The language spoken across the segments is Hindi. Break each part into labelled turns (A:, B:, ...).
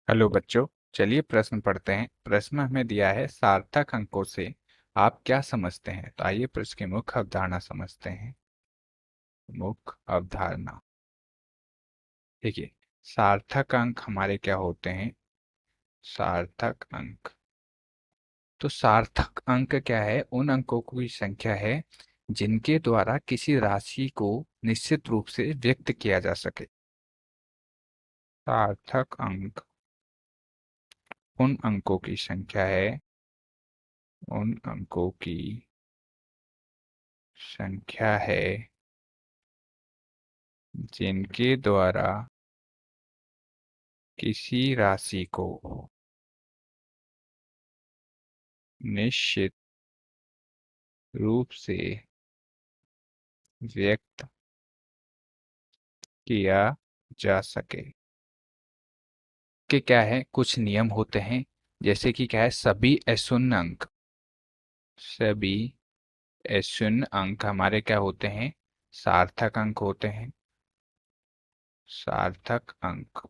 A: हेलो बच्चों। चलिए प्रश्न पढ़ते हैं। प्रश्न हमें दिया है सार्थक अंकों से आप क्या समझते हैं। तो आइए प्रश्न की मुख्य अवधारणा समझते हैं। मुख्य अवधारणा देखिए, सार्थक अंक हमारे क्या होते हैं। सार्थक अंक, तो सार्थक अंक क्या है? उन अंकों की संख्या है जिनके द्वारा किसी राशि को निश्चित रूप से व्यक्त किया जा सके। सार्थक अंक उन अंकों की संख्या है, उन अंकों की संख्या है जिनके द्वारा किसी राशि को निश्चित रूप से व्यक्त किया जा सके। कि क्या है, कुछ नियम होते हैं। जैसे कि क्या है, सभी अशून्य अंक हमारे क्या होते हैं? सार्थक अंक होते हैं। सार्थक अंक।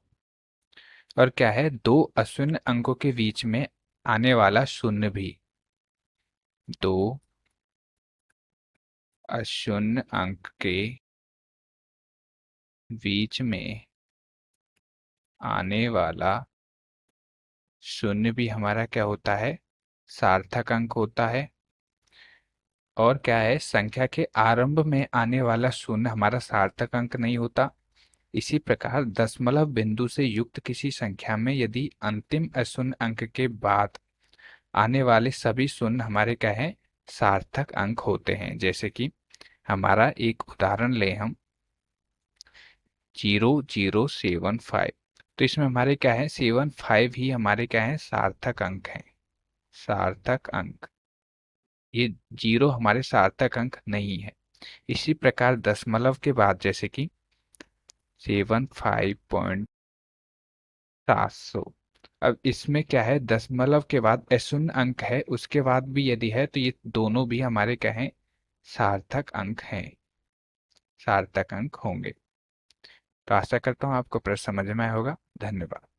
A: और क्या है, दो अशून्य अंकों के बीच में आने वाला शून्य भी, दो अशून्य अंक के बीच में आने वाला शून्य भी हमारा क्या होता है? सार्थक अंक होता है। और क्या है, संख्या के आरंभ में आने वाला शून्य हमारा सार्थक अंक नहीं होता। इसी प्रकार दशमलव बिंदु से युक्त किसी संख्या में यदि अंतिम अशून्य अंक के बाद आने वाले सभी शून्य हमारे क्या है? सार्थक अंक होते हैं। जैसे कि हमारा एक उदाहरण ले हम, 0075। तो इसमें हमारे क्या है, 75 ही हमारे क्या है? सार्थक अंक है। सार्थक अंक, ये जीरो हमारे सार्थक अंक नहीं है। इसी प्रकार दशमलव के बाद, जैसे कि 75.700, अब इसमें क्या है, दशमलव के बाद अशून्य अंक है, उसके बाद भी यदि है तो ये दोनों भी हमारे क्या हैं? सार्थक अंक हैं, सार्थक अंक होंगे। तो आशा करता हूँ आपको प्रश्न समझ में आया होगा। धन्यवाद।